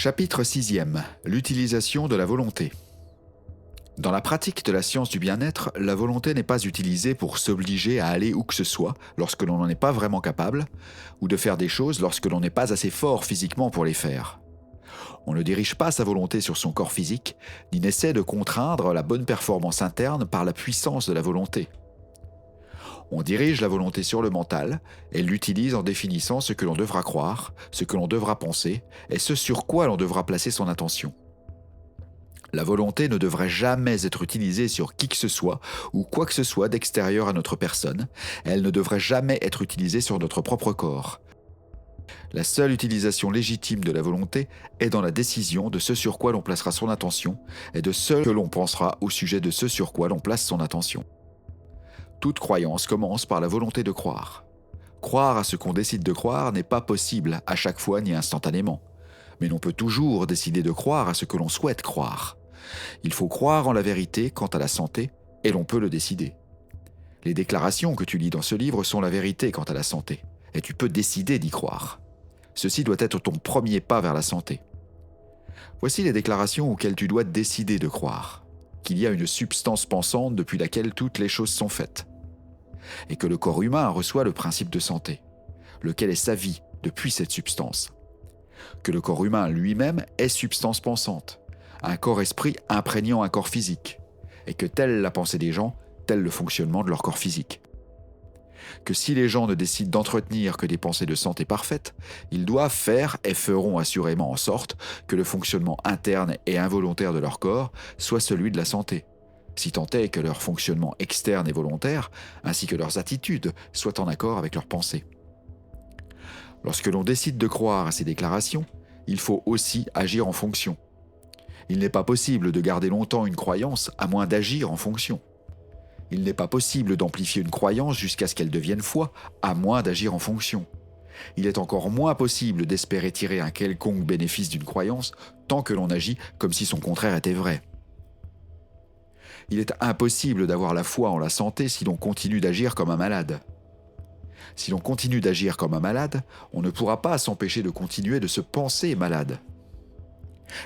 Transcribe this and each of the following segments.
Chapitre 6e. L'utilisation de la volonté. Dans la pratique de la science du bien-être, la volonté n'est pas utilisée pour s'obliger à aller où que ce soit lorsque l'on n'en est pas vraiment capable, ou de faire des choses lorsque l'on n'est pas assez fort physiquement pour les faire. On ne dirige pas sa volonté sur son corps physique, ni n'essaie de contraindre la bonne performance interne par la puissance de la volonté. On dirige la volonté sur le mental et l'utilise en définissant ce que l'on devra croire, ce que l'on devra penser et ce sur quoi l'on devra placer son attention. La volonté ne devrait jamais être utilisée sur qui que ce soit ou quoi que ce soit d'extérieur à notre personne. Elle ne devrait jamais être utilisée sur notre propre corps. La seule utilisation légitime de la volonté est dans la décision de ce sur quoi l'on placera son attention et de ce que l'on pensera au sujet de ce sur quoi l'on place son attention. Toute croyance commence par la volonté de croire. Croire à ce qu'on décide de croire n'est pas possible à chaque fois ni instantanément. Mais l'on peut toujours décider de croire à ce que l'on souhaite croire. Il faut croire en la vérité quant à la santé, et l'on peut le décider. Les déclarations que tu lis dans ce livre sont la vérité quant à la santé, et tu peux décider d'y croire. Ceci doit être ton premier pas vers la santé. Voici les déclarations auxquelles tu dois décider de croire. Qu'il y a une substance pensante depuis laquelle toutes les choses sont faites. Et que le corps humain reçoit le principe de santé, lequel est sa vie depuis cette substance. Que le corps humain lui-même est substance pensante, un corps-esprit imprégnant un corps physique, et que telle la pensée des gens, tel le fonctionnement de leur corps physique. Que si les gens ne décident d'entretenir que des pensées de santé parfaites, ils doivent faire et feront assurément en sorte que le fonctionnement interne et involontaire de leur corps soit celui de la santé, si tant est que leur fonctionnement externe et volontaire, ainsi que leurs attitudes, soient en accord avec leurs pensées. Lorsque l'on décide de croire à ces déclarations, il faut aussi agir en fonction. Il n'est pas possible de garder longtemps une croyance à moins d'agir en fonction. Il n'est pas possible d'amplifier une croyance jusqu'à ce qu'elle devienne foi, à moins d'agir en fonction. Il est encore moins possible d'espérer tirer un quelconque bénéfice d'une croyance tant que l'on agit comme si son contraire était vrai. Il est impossible d'avoir la foi en la santé si l'on continue d'agir comme un malade. Si l'on continue d'agir comme un malade, on ne pourra pas s'empêcher de continuer de se penser malade.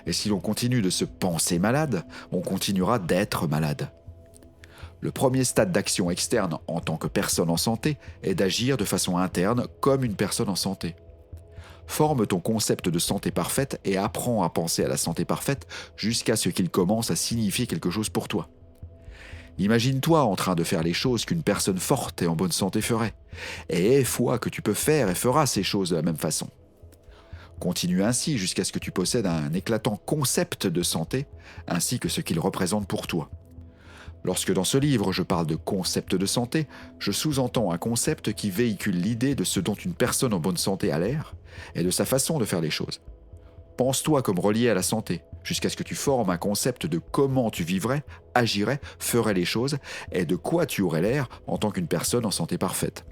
Et si l'on continue de se penser malade, on continuera d'être malade. Le premier stade d'action externe en tant que personne en santé est d'agir de façon interne comme une personne en santé. Forme ton concept de santé parfaite et apprends à penser à la santé parfaite jusqu'à ce qu'il commence à signifier quelque chose pour toi. Imagine-toi en train de faire les choses qu'une personne forte et en bonne santé ferait, et aie foi que tu peux faire et feras ces choses de la même façon. Continue ainsi jusqu'à ce que tu possèdes un éclatant concept de santé, ainsi que ce qu'il représente pour toi. Lorsque dans ce livre je parle de concept de santé, je sous-entends un concept qui véhicule l'idée de ce dont une personne en bonne santé a l'air, et de sa façon de faire les choses. Pense-toi comme relié à la santé, jusqu'à ce que tu formes un concept de comment tu vivrais, agirais, ferais les choses, et de quoi tu aurais l'air en tant qu'une personne en santé parfaite.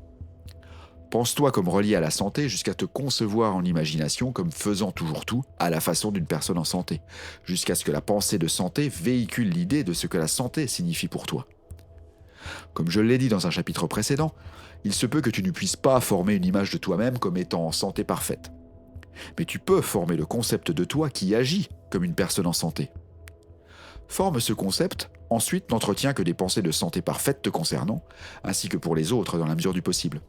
Pense-toi comme relié à la santé jusqu'à te concevoir en imagination comme faisant toujours tout à la façon d'une personne en santé, jusqu'à ce que la pensée de santé véhicule l'idée de ce que la santé signifie pour toi. Comme je l'ai dit dans un chapitre précédent, il se peut que tu ne puisses pas former une image de toi-même comme étant en santé parfaite. Mais tu peux former le concept de toi qui agit comme une personne en santé. Forme ce concept, ensuite n'entretiens que des pensées de santé parfaite te concernant, ainsi que pour les autres dans la mesure du possible.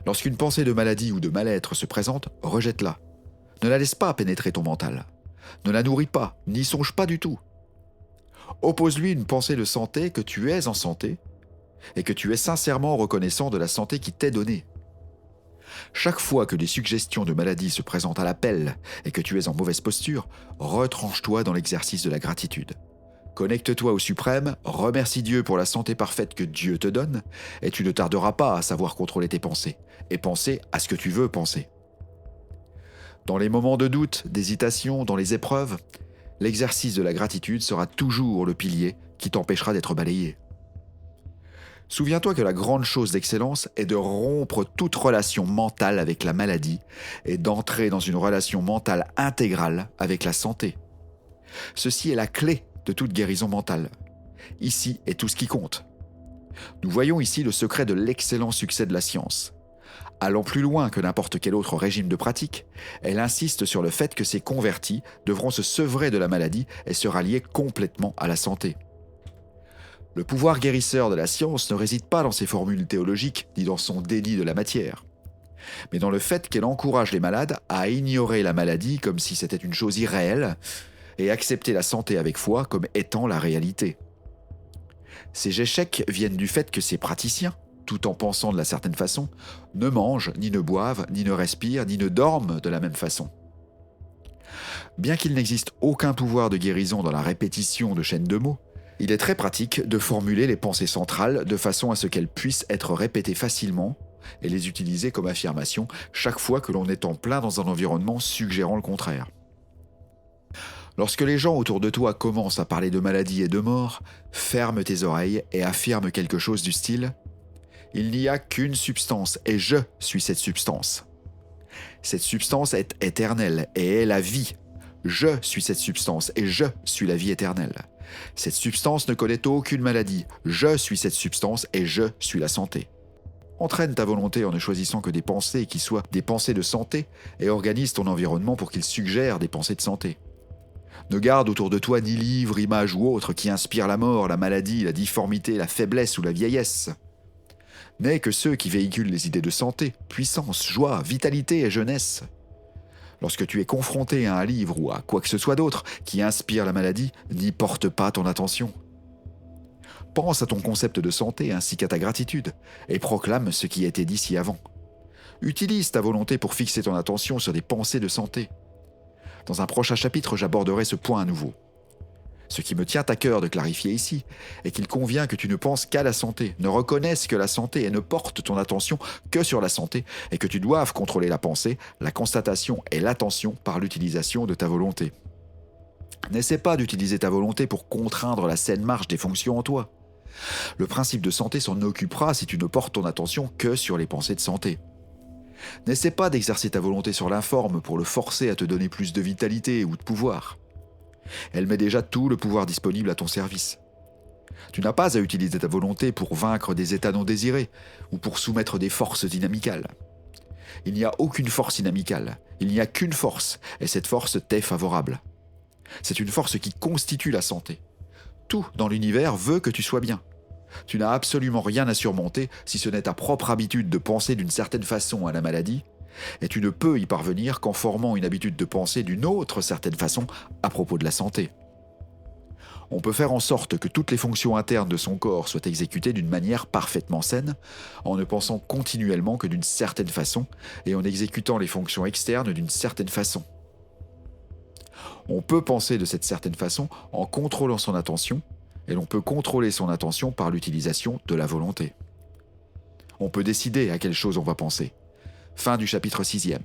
Lorsqu'une pensée de maladie ou de mal-être se présente, rejette-la. Ne la laisse pas pénétrer ton mental. Ne la nourris pas, n'y songe pas du tout. Oppose-lui une pensée de santé que tu es en santé et que tu es sincèrement reconnaissant de la santé qui t'est donnée. Chaque fois que des suggestions de maladie se présentent à l'appel et que tu es en mauvaise posture, retranche-toi dans l'exercice de la gratitude. Connecte-toi au suprême, remercie Dieu pour la santé parfaite que Dieu te donne, et tu ne tarderas pas à savoir contrôler tes pensées, et penser à ce que tu veux penser. Dans les moments de doute, d'hésitation, dans les épreuves, l'exercice de la gratitude sera toujours le pilier qui t'empêchera d'être balayé. Souviens-toi que la grande chose d'excellence est de rompre toute relation mentale avec la maladie et d'entrer dans une relation mentale intégrale avec la santé. Ceci est la clé de toute guérison mentale. Ici est tout ce qui compte. Nous voyons ici le secret de l'excellent succès de la science. Allant plus loin que n'importe quel autre régime de pratique, elle insiste sur le fait que ces convertis devront se sevrer de la maladie et se rallier complètement à la santé. Le pouvoir guérisseur de la science ne réside pas dans ses formules théologiques ni dans son déni de la matière, mais dans le fait qu'elle encourage les malades à ignorer la maladie comme si c'était une chose irréelle et accepter la santé avec foi comme étant la réalité. Ces échecs viennent du fait que ces praticiens, tout en pensant de la certaine façon, ne mangent, ni ne boivent, ni ne respirent, ni ne dorment de la même façon. Bien qu'il n'existe aucun pouvoir de guérison dans la répétition de chaînes de mots, il est très pratique de formuler les pensées centrales de façon à ce qu'elles puissent être répétées facilement et les utiliser comme affirmation chaque fois que l'on est en plein dans un environnement suggérant le contraire. Lorsque les gens autour de toi commencent à parler de maladie et de mort, ferme tes oreilles et affirme quelque chose du style « Il n'y a qu'une substance et je suis cette substance. Cette substance est éternelle et est la vie. Je suis cette substance et je suis la vie éternelle. Cette substance ne connaît aucune maladie. Je suis cette substance et je suis la santé. » Entraîne ta volonté en ne choisissant que des pensées qui soient des pensées de santé et organise ton environnement pour qu'il suggère des pensées de santé. Ne garde autour de toi ni livres, images ou autres qui inspirent la mort, la maladie, la difformité, la faiblesse ou la vieillesse. N'aie que ceux qui véhiculent les idées de santé, puissance, joie, vitalité et jeunesse. Lorsque tu es confronté à un livre ou à quoi que ce soit d'autre qui inspire la maladie, n'y porte pas ton attention. Pense à ton concept de santé ainsi qu'à ta gratitude et proclame ce qui a été dit ci-avant. Utilise ta volonté pour fixer ton attention sur des pensées de santé. Dans un prochain chapitre, j'aborderai ce point à nouveau. Ce qui me tient à cœur de clarifier ici est qu'il convient que tu ne penses qu'à la santé, ne reconnaisses que la santé et ne portes ton attention que sur la santé et que tu doives contrôler la pensée, la constatation et l'attention par l'utilisation de ta volonté. N'essaie pas d'utiliser ta volonté pour contraindre la saine marche des fonctions en toi. Le principe de santé s'en occupera si tu ne portes ton attention que sur les pensées de santé. N'essaie pas d'exercer ta volonté sur l'informe pour le forcer à te donner plus de vitalité ou de pouvoir. Elle met déjà tout le pouvoir disponible à ton service. Tu n'as pas à utiliser ta volonté pour vaincre des états non désirés ou pour soumettre des forces dynamicales. Il n'y a aucune force inamicale, il n'y a qu'une force, et cette force t'est favorable. C'est une force qui constitue la santé. Tout dans l'univers veut que tu sois bien. Tu n'as absolument rien à surmonter si ce n'est ta propre habitude de penser d'une certaine façon à la maladie, et tu ne peux y parvenir qu'en formant une habitude de penser d'une autre certaine façon à propos de la santé. On peut faire en sorte que toutes les fonctions internes de son corps soient exécutées d'une manière parfaitement saine, en ne pensant continuellement que d'une certaine façon et en exécutant les fonctions externes d'une certaine façon. On peut penser de cette certaine façon en contrôlant son attention, et l'on peut contrôler son attention par l'utilisation de la volonté. On peut décider à quelle chose on va penser. Fin du chapitre 6e.